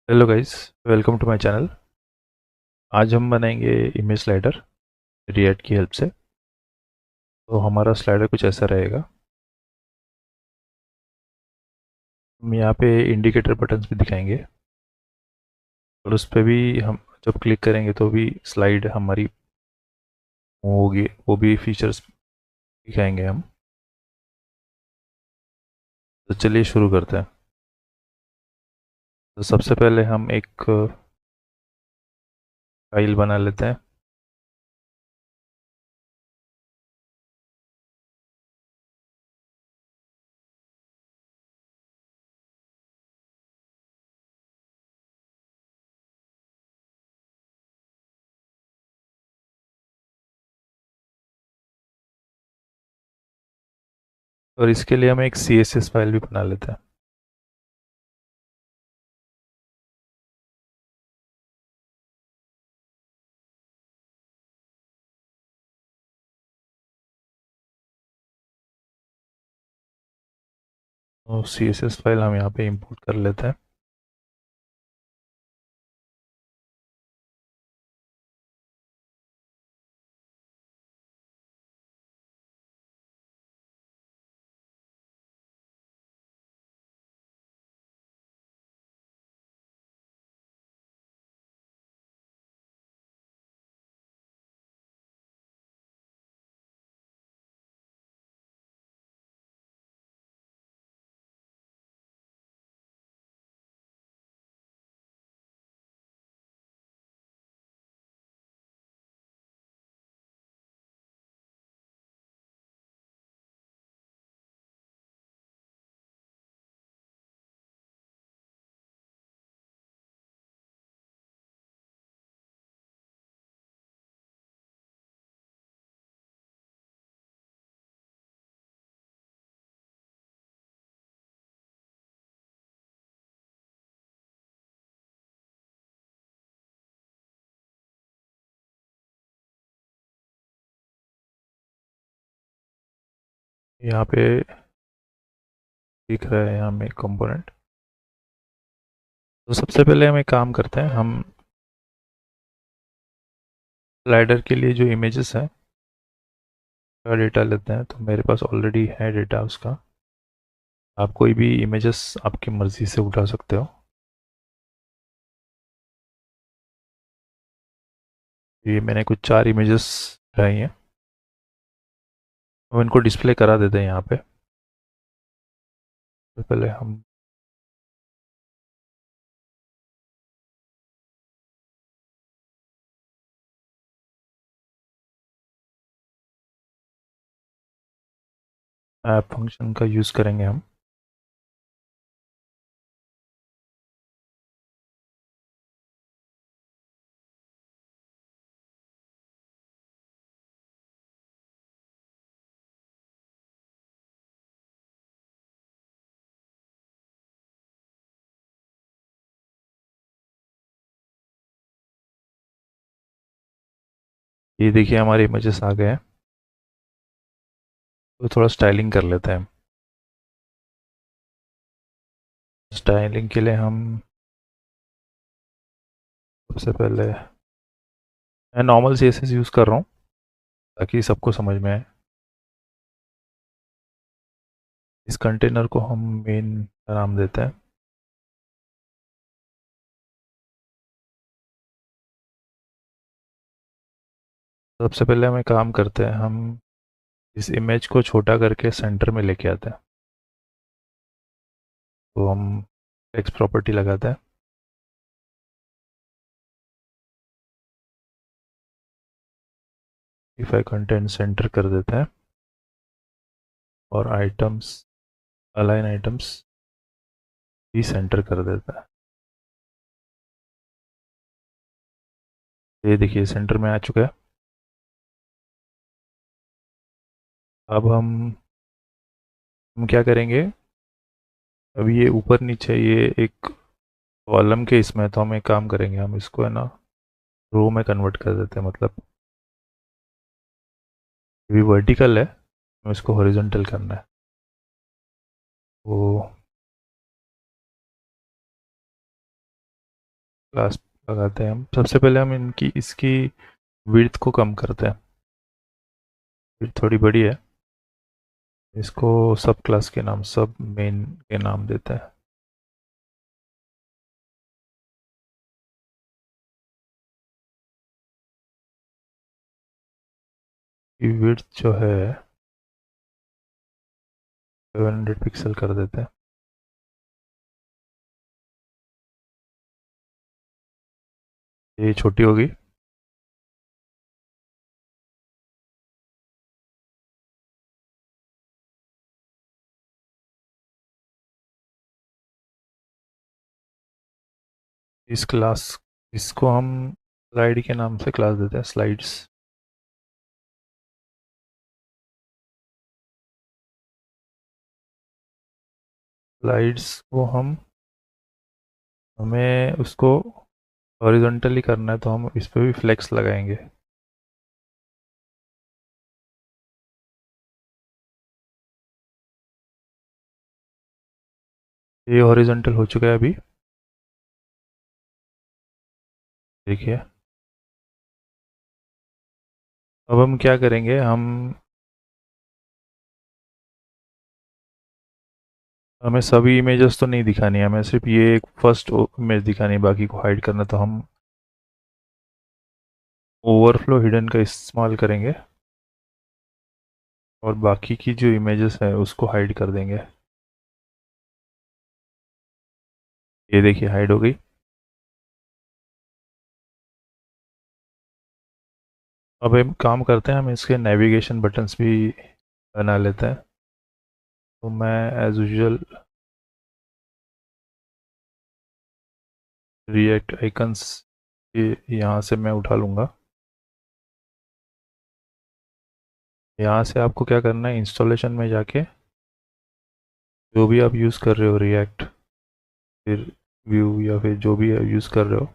Hello guys, welcome to my channel. आज हम बनाएंगे इमेज स्लाइडर रिएक्ट की हेल्प से। तो हमारा स्लाइडर कुछ ऐसा रहेगा। हम यहाँ पे इंडिकेटर बटन्स भी दिखाएंगे और उस पर भी हम जब क्लिक करेंगे तो भी स्लाइड हमारी मूव होगी, वो भी फीचर्स दिखाएंगे हम। तो चलिए शुरू करते हैं। तो सबसे पहले हम एक फाइल बना लेते हैं। और इसके लिए हम एक CSS फाइल भी बना लेते हैं। तो CSS फाइल हम यहाँ पे इंपोर्ट कर लेते हैं। यहाँ पे दिख रहा है हमें कंपोनेंट। तो सबसे पहले हम एक काम करते हैं, हम स्लाइडर के लिए जो इमेजेस हैं का डेटा लेते हैं। तो मेरे पास ऑलरेडी है डेटा उसका। आप कोई भी इमेजेस आपकी मर्ज़ी से उठा सकते हो। ये मैंने कुछ 4 इमेजेस उठाई हैं। हम इनको डिस्प्ले करा देते हैं यहाँ पे। तो पहले हम ऐप फंक्शन का यूज़ करेंगे हम। ये देखिए हमारे इमेजेस आ गए हैं। तो थोड़ा स्टाइलिंग कर लेते हैं। स्टाइलिंग के लिए हम सबसे पहले मैं नॉर्मल CSS यूज़ कर रहा हूँ ताकि सबको समझ में आए। इस कंटेनर को हम मेन का नाम देते हैं। सबसे पहले हम एक काम करते हैं, हम इस इमेज को छोटा करके सेंटर में लेके आते हैं। तो हम टेक्स्ट प्रॉपर्टी लगाते हैं। इफाई कंटेंट सेंटर कर देते हैं और आइटम्स अलाइन आइटम्स भी सेंटर कर देता है। ये देखिए सेंटर में आ चुका है। अब हम क्या करेंगे, अब ये ऊपर नीचे ये एक कॉलम के इसमें, तो हम एक काम करेंगे, हम इसको है ना रो में कन्वर्ट कर देते हैं। मतलब ये भी वर्टिकल है, हमें इसको हॉरिजॉन्टल करना है। वो क्लास लगाते हैं हम। सबसे पहले हम इनकी इसकी विड्थ को कम करते हैं। विड्थ थोड़ी बड़ी है, इसको सब क्लास के नाम, सब मेन के नाम देते हैं। ये विड्थ जो है 700 पिक्सल कर देते हैं। ये छोटी होगी। इस क्लास इसको हम स्लाइड के नाम से क्लास देते हैं, स्लाइड्स। स्लाइड्स को हमें उसको हॉरिजॉन्टली करना है तो हम इस पे भी फ्लेक्स लगाएंगे। ये हॉरिजॉन्टल हो चुका है अभी, देखिए। अब हम क्या करेंगे, हमें सभी इमेजेस तो नहीं दिखानी है, हमें सिर्फ ये एक फर्स्ट इमेज दिखानी है, बाकी को हाइड करना। तो हम ओवरफ्लो हिडन का इस्तेमाल करेंगे और बाकी की जो इमेजेस है उसको हाइड कर देंगे। ये देखिए हाइड हो गई। अब हम काम करते हैं, हम इसके नेविगेशन बटन्स भी बना लेते हैं। तो मैं एज यूजुअल रिएक्ट आइकन्स यहाँ से मैं उठा लूँगा। यहाँ से आपको क्या करना है, इंस्टॉलेशन में जाके जो भी आप यूज़ कर रहे हो, रिएक्ट, फिर व्यू, या फिर जो भी यूज़ कर रहे हो।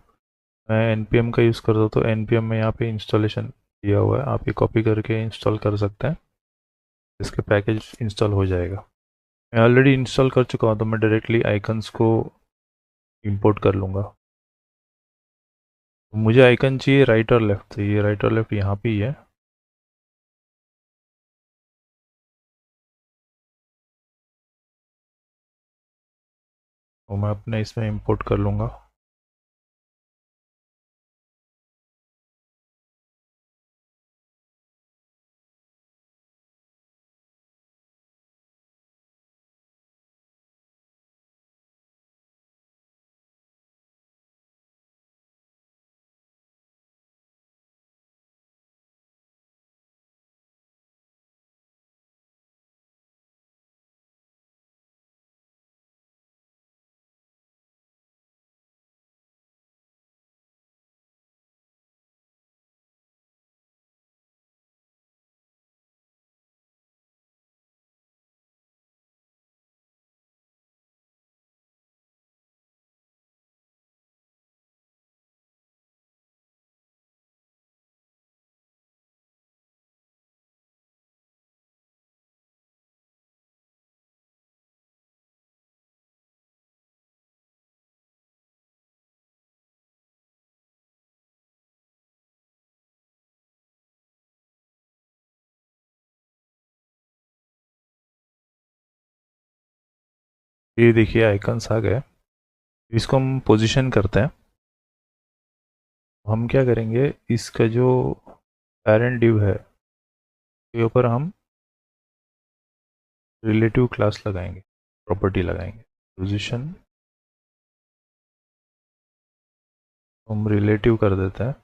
मैं npm का यूज़ करता हूँ तो npm में यहाँ पे इंस्टॉलेशन दिया हुआ है, आप ये कॉपी करके इंस्टॉल कर सकते हैं। इसके पैकेज इंस्टॉल हो जाएगा। मैं ऑलरेडी इंस्टॉल कर चुका हूँ तो मैं डायरेक्टली आइकन्स को इंपोर्ट कर लूँगा। मुझे आइकन चाहिए राइट और लेफ्ट, तो ये राइट और लेफ्ट यहाँ पे ही है। तो मैं अपने इसमें इंपोर्ट कर लूँगा। ये देखिए आइकन्स आ गए। इसको हम पोजीशन करते हैं। हम क्या करेंगे, इसका जो पेरेंट डिव है के ऊपर हम रिलेटिव क्लास लगाएंगे, प्रॉपर्टी लगाएंगे। पोजीशन हम रिलेटिव कर देते हैं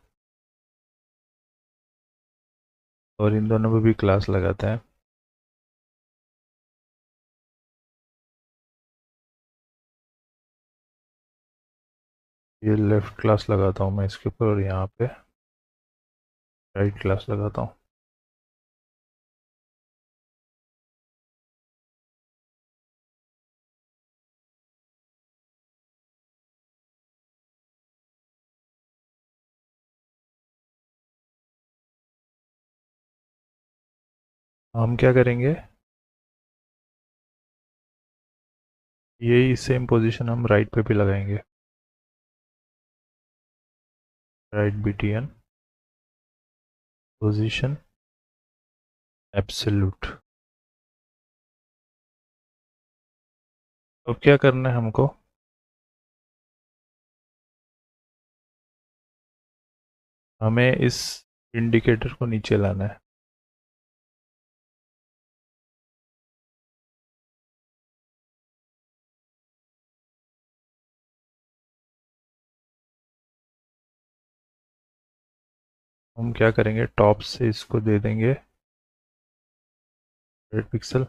और इन दोनों पे भी क्लास लगाते हैं। ये लेफ्ट क्लास लगाता हूँ मैं इसके ऊपर, और यहाँ पे राइट क्लास लगाता हूँ। हम क्या करेंगे, यही सेम पोजीशन हम राइट पे भी लगाएंगे। Right BTN position absolute. अब क्या करना है हमको, हमें इस इंडिकेटर को नीचे लाना है। हम क्या करेंगे, टॉप से इसको दे देंगे 100 पिक्सल,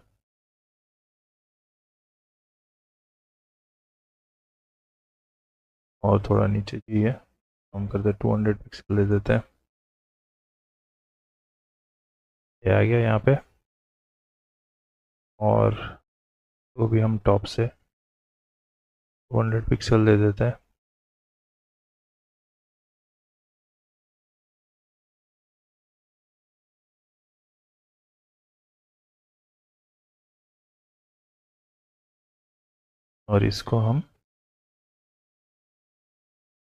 और थोड़ा नीचे चाहिए, हम करते हैं 200 पिक्सल दे देते हैं। ये आ गया यहाँ पे, और वो भी हम टॉप से 200 पिक्सल दे देते हैं। और इसको हम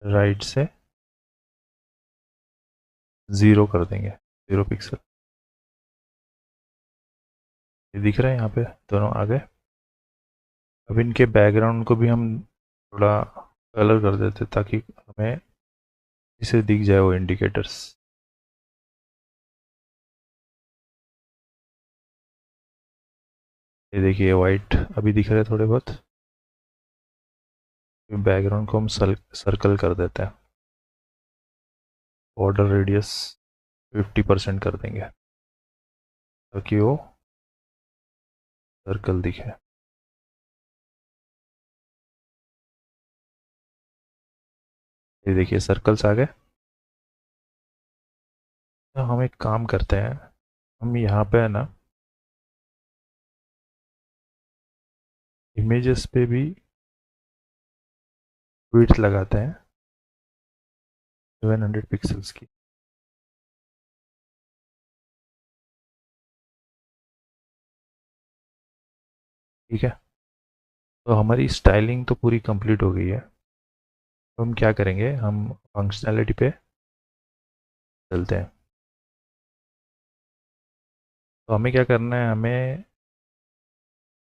राइट से 0 कर देंगे, 0 पिक्सल। ये दिख रहा है यहाँ पे, दोनों आ गए। अब इनके बैकग्राउंड को भी हम थोड़ा कलर कर देते ताकि हमें इसे दिख जाए वो इंडिकेटर्स। ये देखिए वाइट अभी दिख रहे हैं थोड़े बहुत। बैकग्राउंड को हम सर्कल कर देते हैं, बॉर्डर रेडियस 50% कर देंगे ताकि वो सर्कल दिखे। ये देखिए सर्कल्स आ गए। तो हम एक काम करते हैं, हम यहाँ पे है ना इमेजेस पे भी विड्थ लगाते हैं 700 पिक्सल्स की। ठीक है, तो हमारी स्टाइलिंग तो पूरी कंप्लीट हो गई है। तो हम क्या करेंगे, हम फंक्शनैलिटी पे चलते हैं। तो हमें क्या करना है, हमें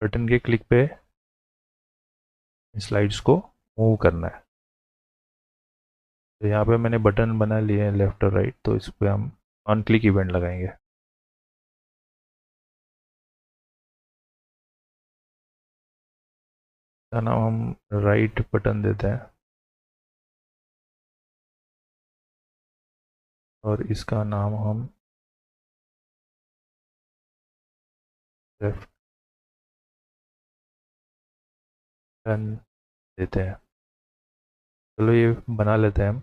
बटन के क्लिक पे स्लाइड्स को मूव करना है। तो यहाँ पे मैंने बटन बना लिए हैं लेफ्ट और राइट, तो इस पर हम ऑन क्लिक इवेंट लगाएंगे। का नाम हम राइट बटन देते हैं, और इसका नाम हम लेफ्ट बटन देते हैं। चलो ये बना लेते हैं हम।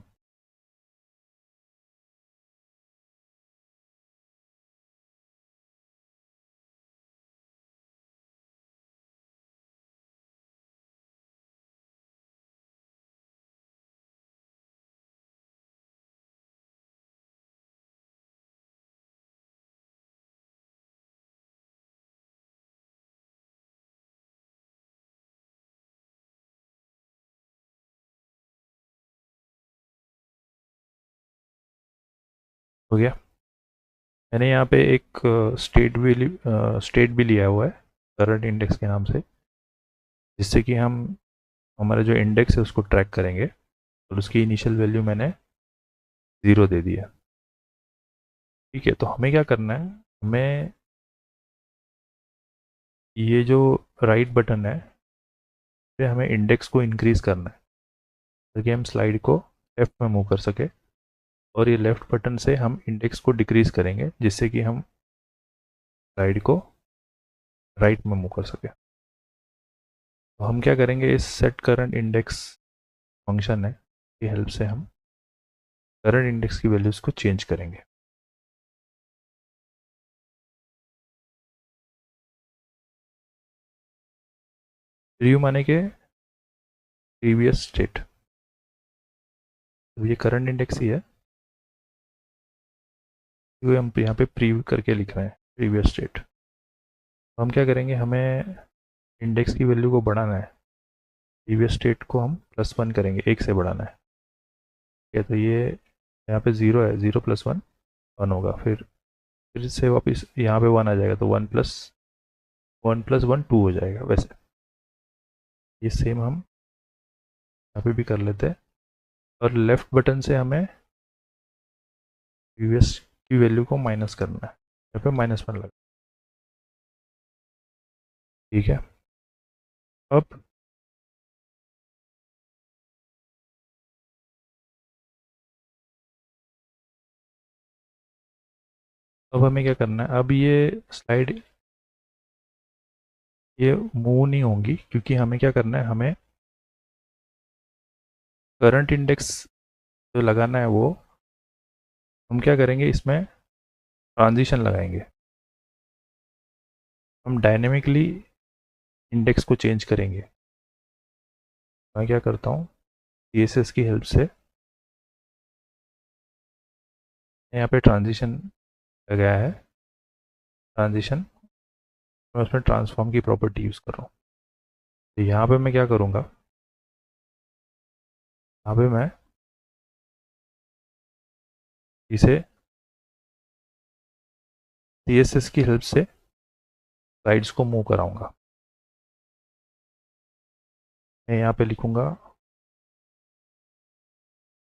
हो गया। मैंने यहाँ पे एक स्टेट भी लिया हुआ है करंट इंडेक्स के नाम से, जिससे कि हम हमारा जो इंडेक्स है उसको ट्रैक करेंगे। और उसकी इनिशियल वैल्यू मैंने 0 दे दिया। ठीक है, तो हमें क्या करना है, हमें ये जो राइट बटन है, पे हमें इंडेक्स को इंक्रीज करना है ताकि हम स्लाइड को लेफ्ट में मूव कर सके। और ये लेफ्ट बटन से हम इंडेक्स को डिक्रीज करेंगे जिससे कि हम स्लाइड को राइट में मूव कर सके। तो हम क्या करेंगे, इस सेट करंट इंडेक्स फंक्शन है की हेल्प से हम करंट इंडेक्स की वैल्यूज को चेंज करेंगे। प्रीव्यू माने के प्रीवियस स्टेट, तो ये करंट इंडेक्स ही है, क्योंकि हम यहाँ पे प्रीव्यू करके लिख रहे हैं प्रीवियस स्टेट। तो हम क्या करेंगे, हमें इंडेक्स की वैल्यू को बढ़ाना है। प्रीवियस स्टेट को हम +1 करेंगे, 1 से बढ़ाना है। ठीक है, तो ये यहाँ पे 0 है, 0 + 1 1 होगा, फिर से वापस यहाँ पे 1 आ जाएगा, तो 1 + 1 2 हो जाएगा। वैसे ये सेम हम यहाँ पे भी कर लेते हैं, और लेफ्ट बटन से हमें यूएस की वैल्यू को माइनस करना है, यहाँ पे -1 लगा। ठीक है। अब हमें क्या करना है, अब ये स्लाइड ये मूव नहीं होंगी, क्योंकि हमें क्या करना है, हमें करंट इंडेक्स जो लगाना है वो हम क्या करेंगे, इसमें ट्रांजिशन लगाएंगे। हम डायनेमिकली इंडेक्स को चेंज करेंगे। मैं क्या करता हूँ, CSS की हेल्प से यहाँ पे ट्रांजिशन लगाया है, ट्रांजिशन, मैं उसमें ट्रांसफॉर्म की प्रॉपर्टी यूज़ कर रहा हूँ। तो यहाँ पे मैं क्या करूँगा, यहाँ पे मैं इसे CSS की हेल्प से स्लाइड्स को मूव कराऊंगा। मैं यहाँ पे लिखूंगा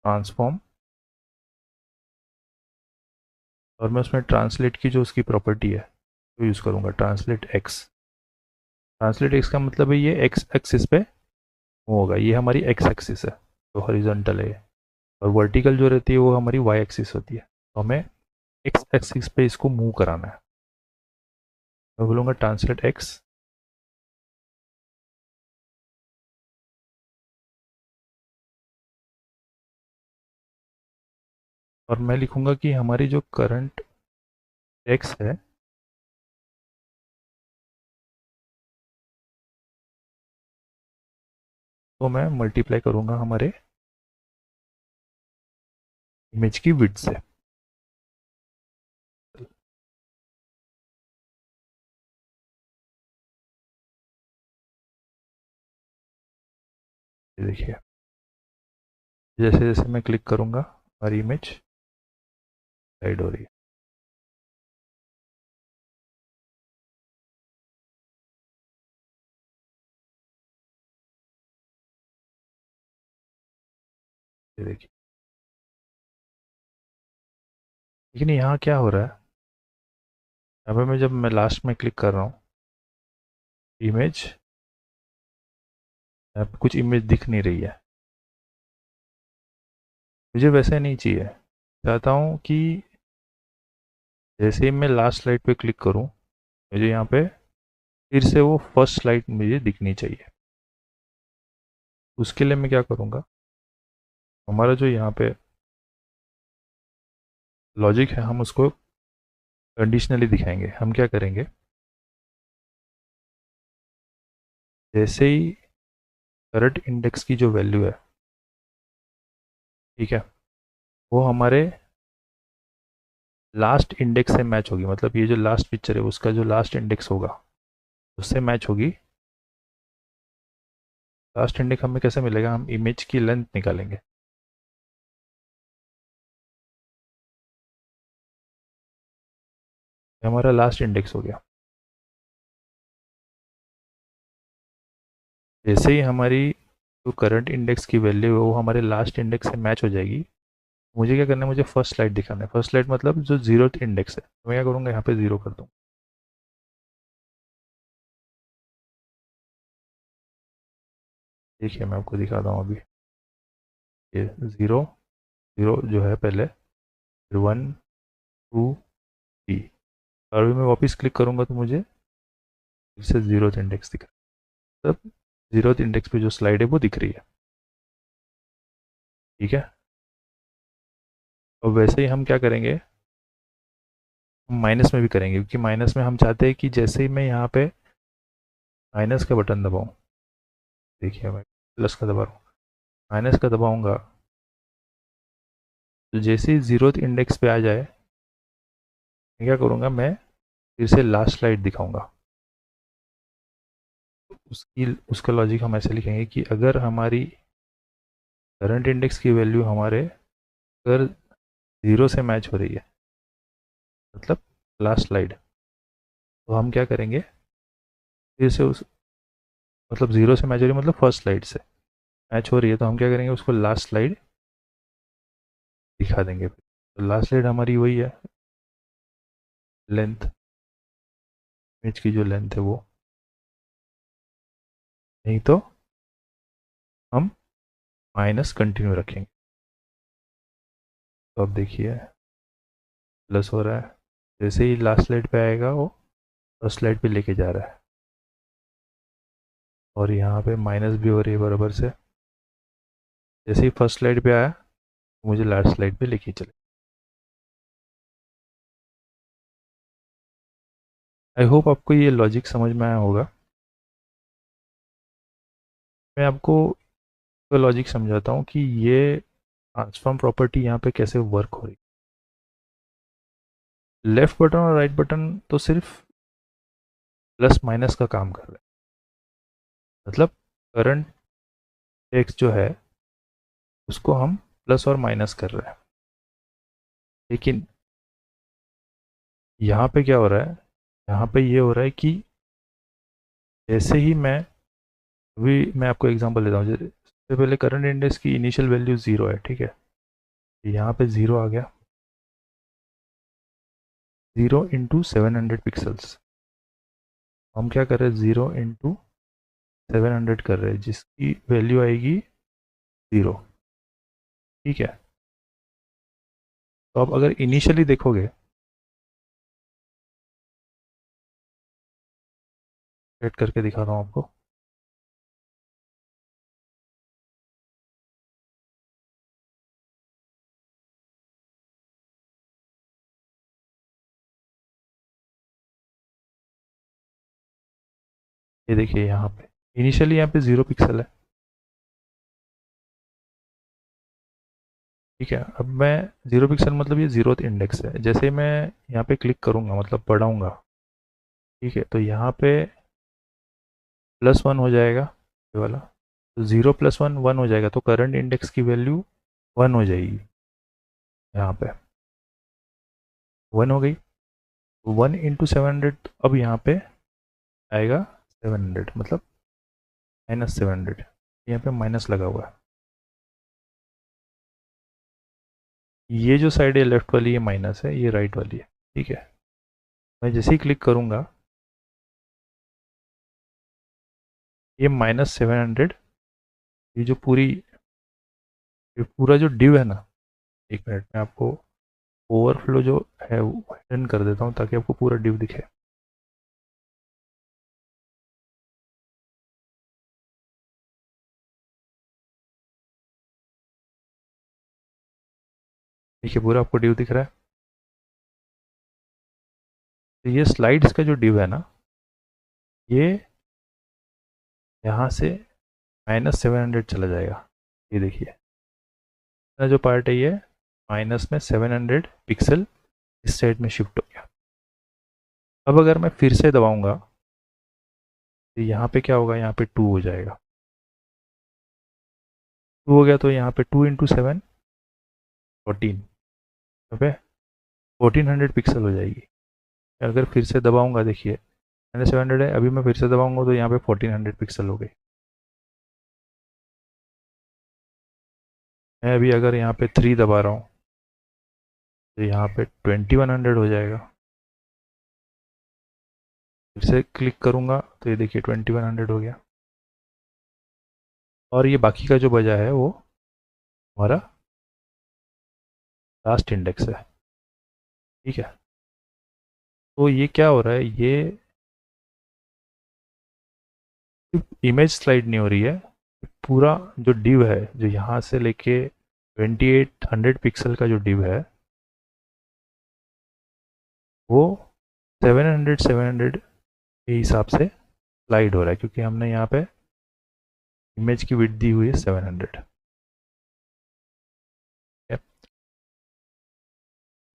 ट्रांसफॉर्म, और मैं उसमें ट्रांसलेट की जो उसकी प्रॉपर्टी है वो यूज़ करूँगा, ट्रांसलेट एक्स। ट्रांसलेट एक्स का मतलब है ये एक्स एक्सिस पे मूव होगा, ये हमारी एक्स एक्सिस है तो हॉरिजॉन्टल है, और वर्टिकल जो रहती है वो हमारी वाई एक्सिस होती है, तो हमें एक्स एक्सिस पे इसको मूव कराना है। मैं बोलूँगा ट्रांसलेट एक्स, और मैं लिखूँगा कि हमारी जो करंट एक्स है तो मैं मल्टीप्लाई करूँगा हमारे इमेज की विड्थ से। ये देखिए, जैसे जैसे मैं क्लिक करूँगा हमारी इमेज हाइड हो रही है। ये देखिए, लेकिन यहाँ क्या हो रहा है, यहाँ पे मैं जब मैं लास्ट में क्लिक कर रहा हूँ इमेज, यहाँ पे कुछ इमेज दिख नहीं रही है। मुझे वैसे नहीं चाहिए, चाहता हूँ कि जैसे ही मैं लास्ट स्लाइड पे क्लिक करूँ मुझे यहाँ पे फिर से वो फर्स्ट स्लाइड मुझे दिखनी चाहिए। उसके लिए मैं क्या करूँगा, हमारा जो यहाँ पे लॉजिक है हम उसको कंडीशनली दिखाएंगे। हम क्या करेंगे, जैसे ही करंट इंडेक्स की जो वैल्यू है, ठीक है, वो हमारे लास्ट इंडेक्स से मैच होगी, मतलब ये जो लास्ट पिक्चर है उसका जो लास्ट इंडेक्स होगा उससे मैच होगी। लास्ट इंडेक्स हमें कैसे मिलेगा, हम इमेज की लेंथ निकालेंगे। ये हमारा लास्ट इंडेक्स हो गया। जैसे ही हमारी जो करंट इंडेक्स की वैल्यू है वो हमारे लास्ट इंडेक्स से मैच हो जाएगी, मुझे क्या करना है, मुझे फर्स्ट स्लाइड दिखाना है। फर्स्ट स्लाइड मतलब जो जीरोथ इंडेक्स है, तो मैं क्या करूँगा, यहाँ पे 0 कर दूँ। देखिए मैं आपको दिखाता हूँ अभी, ये 0 0 जो है पहले, फिर 1 2 3, और अभी मैं वापस क्लिक करूँगा तो मुझे फिर से जीरोथ इंडेक्स दिख रहा है, मतलब जीरोथ इंडेक्स पे जो स्लाइड है वो दिख रही है। ठीक है। और वैसे ही हम क्या करेंगे, हम माइनस में भी करेंगे, क्योंकि माइनस में हम चाहते हैं कि जैसे ही मैं यहाँ पे माइनस का बटन दबाऊँ, देखिए मैं प्लस का दबा रहा हूँ, माइनस का दबाऊँगा तो जैसे ही जीरोथ इंडेक्स पे आ जाए, मैं क्या करूँगा, मैं फिर से लास्ट स्लाइड दिखाऊंगा। उसकी उसका लॉजिक हम ऐसे लिखेंगे कि अगर हमारी करंट इंडेक्स की वैल्यू हमारे, अगर 0 से मैच हो रही है, मतलब लास्ट स्लाइड। तो हम क्या करेंगे, फिर से उस मतलब 0 से मैच हो रही है मतलब फर्स्ट स्लाइड से मैच हो रही है, तो हम क्या करेंगे उसको लास्ट स्लाइड दिखा देंगे। तो लास्ट स्लाइड हमारी वही है, लेंथ, इमेज की जो लेंथ है वो, नहीं तो हम माइनस कंटिन्यू रखेंगे। तो अब देखिए प्लस हो रहा है, जैसे ही लास्ट स्लाइड पे आएगा वो फर्स्ट स्लाइड पे लेके जा रहा है, और यहाँ पे माइनस भी हो रही है बराबर से। जैसे ही फर्स्ट स्लाइड पे आया मुझे लास्ट स्लाइड पे लेके चले। आई होप आपको ये लॉजिक समझ में आया होगा। मैं आपको लॉजिक समझाता हूँ कि ये ट्रांसफॉर्म प्रॉपर्टी यहाँ पे कैसे वर्क हो रही है। लेफ्ट बटन और राइट बटन तो सिर्फ प्लस माइनस का काम कर रहे हैं, मतलब करंट टेक्स्ट जो है उसको हम प्लस और माइनस कर रहे हैं। लेकिन यहाँ पे क्या हो रहा है, यहाँ पे ये हो रहा है कि जैसे ही मैं आपको एग्जांपल देता हूँ। सबसे पहले करंट इंडेक्स की इनिशियल वैल्यू 0 है, ठीक है। यहाँ पे 0 आ गया, 0 इंटू 700 पिक्सल्स। हम क्या कर रहे हैं, 0 इंटू 700 कर रहे हैं, जिसकी वैल्यू आएगी 0, ठीक है। तो आप अगर इनिशियली देखोगे, सेट करके दिखाता हूँ आपको। ये देखिए यहाँ पे इनिशियली यहाँ पे 0 पिक्सल है, ठीक है। अब मैं 0 पिक्सल मतलब ये 0th इंडेक्स है। जैसे मैं यहाँ पे क्लिक करूँगा मतलब पढ़ाऊँगा, ठीक है, तो यहाँ पे +1 हो जाएगा ये वाला। तो 0 + 1 1 हो जाएगा, तो करंट इंडेक्स की वैल्यू 1 हो जाएगी। यहाँ पे 1 हो गई, 1 इंटू 700, अब यहाँ पे आएगा 700, मतलब -700। यहाँ पे माइनस लगा हुआ है। ये जो साइड है लेफ्ट वाली ये माइनस है, ये राइट वाली है, ठीक है। मैं जैसे ही क्लिक करूँगा ये -700, ये जो ये पूरा जो डिव है ना, एक मिनट में आपको ओवरफ्लो जो है वो हिडन कर देता हूँ ताकि आपको पूरा डिव दिखे। देखिए पूरा आपको डिव दिख रहा है। तो ये स्लाइड्स का जो डिव है ना, ये यहाँ से -700 चला जाएगा। ये देखिए जो पार्ट है ये माइनस में 700 पिक्सल इस साइड में शिफ्ट हो गया। अब अगर मैं फिर से दबाऊंगा तो यहाँ पे क्या होगा, यहाँ पे 2 हो जाएगा। 2 हो गया तो यहाँ पे 2 इंटू 7 14, पे 1400 पिक्सल हो जाएगी। अगर फिर से दबाऊंगा, देखिए मैंने 700 है, अभी मैं फिर से दबाऊंगा तो यहाँ पे 1400 पिक्सल हो गई। मैं अभी अगर यहाँ पे 3 दबा रहा हूँ तो यहाँ पे 2100 हो जाएगा। फिर से क्लिक करूँगा तो ये देखिए 2100 हो गया। और ये बाकी का जो बजा है वो हमारा लास्ट इंडेक्स है, ठीक है। तो ये क्या हो रहा है, ये इमेज स्लाइड नहीं हो रही है, पूरा जो डिव है जो यहाँ से लेके 2800 पिक्सल का जो डिव है वो 700 के हिसाब से स्लाइड हो रहा है, क्योंकि हमने यहाँ पे इमेज की विड्थ दी हुई है 700।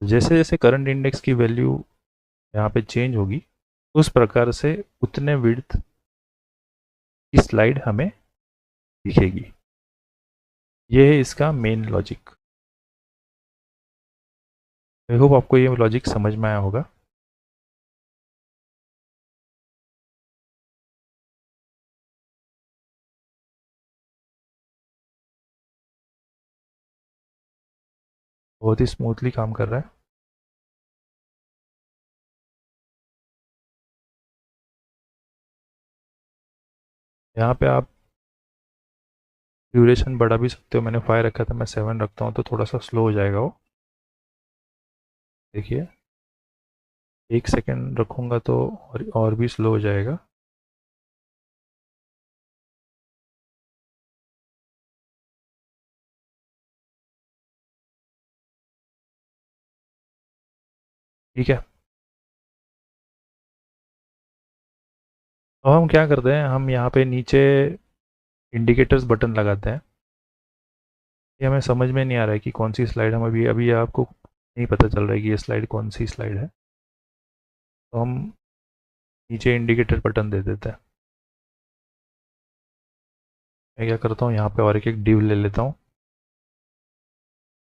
जैसे जैसे करंट इंडेक्स की वैल्यू यहाँ पे चेंज होगी उस प्रकार से उतने विड्थ की स्लाइड हमें दिखेगी। ये है इसका मेन लॉजिक। आई होप आपको ये लॉजिक समझ में आया होगा। बहुत ही स्मूथली काम कर रहा है। यहाँ पे आप ड्यूरेशन बढ़ा भी सकते हो, मैंने 5 रखा था, मैं 7 रखता हूँ तो थोड़ा सा स्लो हो जाएगा वो। देखिए 1 सेकेंड रखूँगा तो और भी स्लो हो जाएगा। ठीक है, अब हम क्या करते हैं, हम यहाँ पे नीचे इंडिकेटर्स बटन लगाते हैं। ये हमें समझ में नहीं आ रहा है कि कौन सी स्लाइड हम अभी अभी आपको नहीं पता चल रहा है कि ये स्लाइड कौन सी स्लाइड है, तो हम नीचे इंडिकेटर बटन दे देते हैं। मैं क्या करता हूँ, यहाँ पे और एक डिव ले लेता हूँ,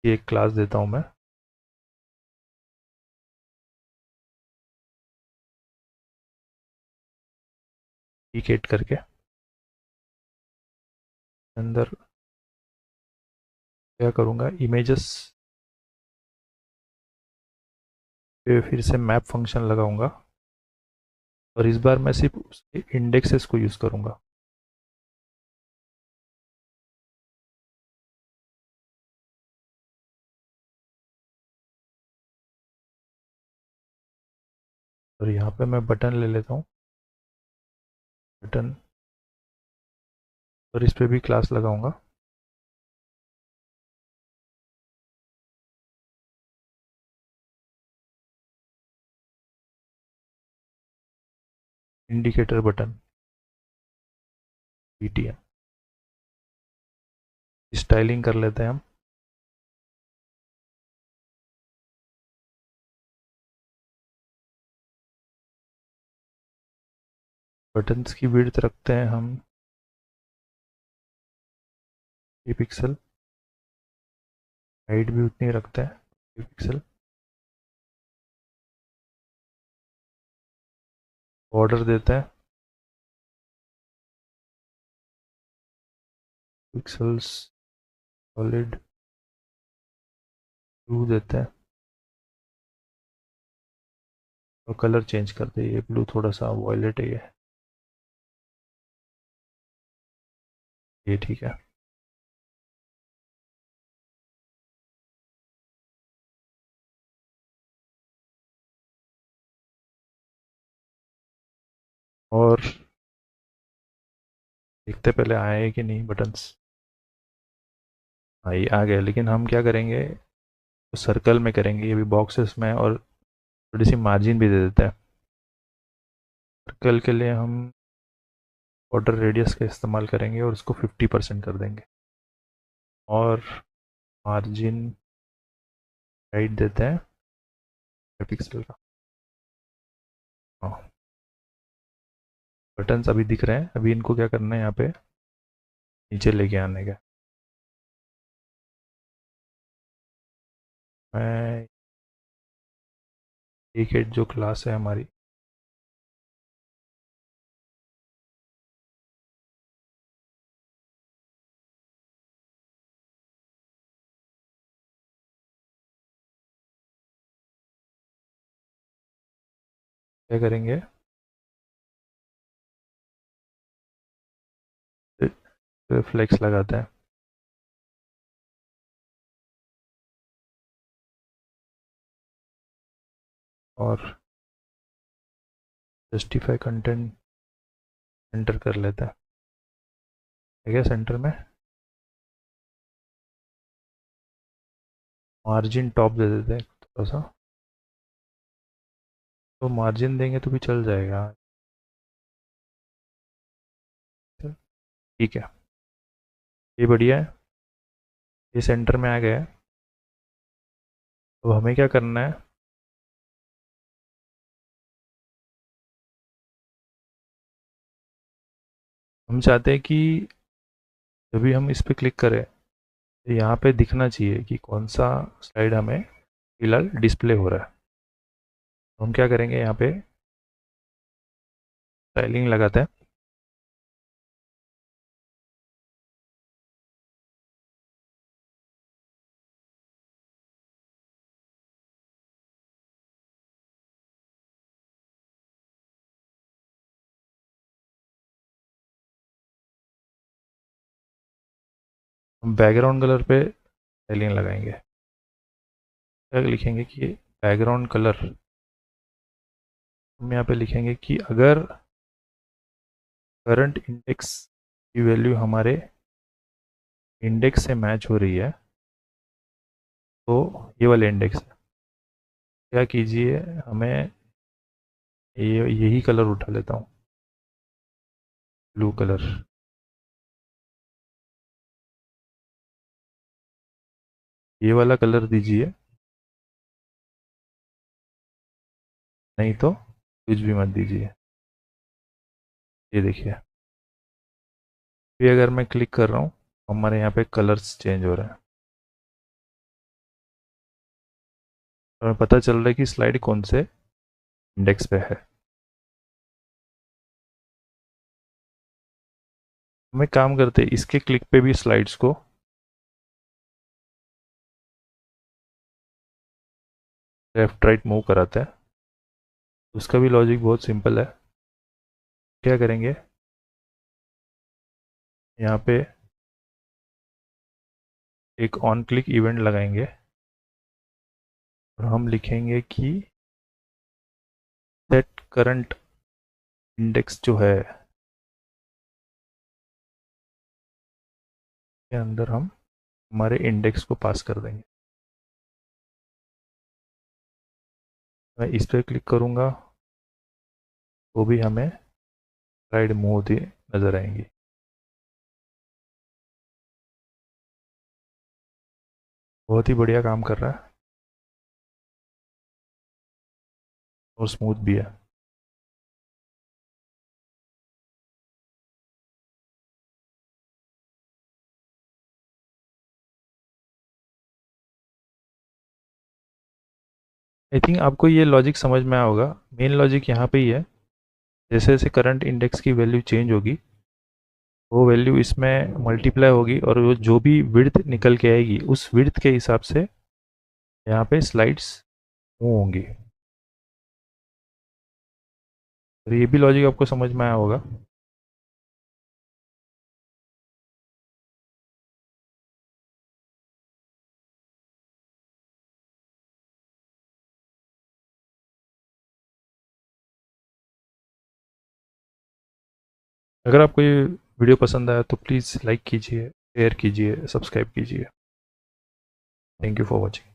ये एक क्लास देता हूँ मैं, इंडिकेट करके अंदर क्या करूँगा, इमेजेस पे फिर से मैप फंक्शन लगाऊंगा और इस बार मैं सिर्फ उसके इंडेक्सेस को यूज़ करूँगा। और यहाँ पे मैं बटन ले लेता हूँ, बटन, और इस पे भी क्लास लगाऊंगा। इंडिकेटर बटन बीटीएम, स्टाइलिंग कर लेते हैं हम। बटन्स की विड्थ रखते हैं हम 3 पिक्सल, हाइट भी उतनी रखते हैं 3 पिक्सल। बॉर्डर देते हैं पिक्सल्स, सॉलिड ब्लू देते हैं और कलर चेंज करते हैं, ये ब्लू थोड़ा सा वॉयलेट है ये ठीक है। और देखते पहले आए कि नहीं बटन्स। हाँ ये आ गए, लेकिन हम क्या करेंगे, तो सर्कल में करेंगे ये भी, बॉक्सेस में, और थोड़ी सी मार्जिन भी दे देते हैं। सर्कल के लिए हम बॉर्डर रेडियस का इस्तेमाल करेंगे और उसको 50% कर देंगे, और मार्जिन हाइट देते हैं 5 पिक्सल का। हाँ, बटन्स अभी दिख रहे हैं, अभी इनको क्या करना है, यहाँ पे नीचे लेके आने का। मैं एक एड जो क्लास है हमारी, क्या करेंगे, फ्लेक्स लगाते हैं और जस्टिफाई कंटेंट एंटर कर लेते हैं। ठीक है, सेंटर में मार्जिन टॉप दे देते हैं थोड़ा सा, तो मार्जिन देंगे तो भी चल जाएगा। ठीक है, ये बढ़िया है, ये सेंटर में आ गया है। अब हमें क्या करना है, हम चाहते हैं कि जब भी हम इस पे क्लिक करें तो यहाँ पे दिखना चाहिए कि कौन सा स्लाइड हमें फिलहाल डिस्प्ले हो रहा है। तो हम क्या करेंगे, यहाँ पे स्टाइलिंग लगाते हैं। हम बैकग्राउंड कलर पे स्टाइलिंग लगाएंगे। क्या लिखेंगे कि बैकग्राउंड कलर, हम यहाँ पे लिखेंगे कि अगर करंट इंडेक्स की वैल्यू हमारे इंडेक्स से मैच हो रही है, तो ये वाले इंडेक्स क्या कीजिए, हमें यही कलर उठा लेता हूँ, ब्लू कलर। ये वाला कलर दीजिए, नहीं तो कुछ भी मत दीजिए। ये देखिए, अभी अगर मैं क्लिक कर रहा हूँ, हमारे यहाँ पे कलर्स चेंज हो रहे हैं। तो हमें पता चल रहा है कि स्लाइड कौन से इंडेक्स पे है। हम एक काम करते हैं, इसके क्लिक पे भी स्लाइड्स को लेफ्ट राइट मूव कराते हैं। उसका भी लॉजिक बहुत सिंपल है। क्या करेंगे, यहाँ पे एक ऑन क्लिक इवेंट लगाएंगे और हम लिखेंगे कि सेट करंट इंडेक्स जो है के अंदर हम हमारे इंडेक्स को पास कर देंगे। मैं इस पर क्लिक करूँगा तो भी हमें स्लाइड मूव होती नज़र आएंगी। बहुत ही बढ़िया काम कर रहा है और स्मूथ भी है। आई थिंक आपको ये लॉजिक समझ में आया होगा। मेन लॉजिक यहाँ पे ही है, जैसे जैसे करंट इंडेक्स की वैल्यू चेंज होगी, वो वैल्यू इसमें मल्टीप्लाई होगी और वो जो भी विड्थ निकल के आएगी उस विड्थ के हिसाब से यहाँ पे स्लाइड्स मूव होंगी। और ये भी लॉजिक आपको समझ में आया होगा। अगर आपको ये वीडियो पसंद आया तो प्लीज़ लाइक कीजिए, शेयर कीजिए, सब्सक्राइब कीजिए। Thank you for watching.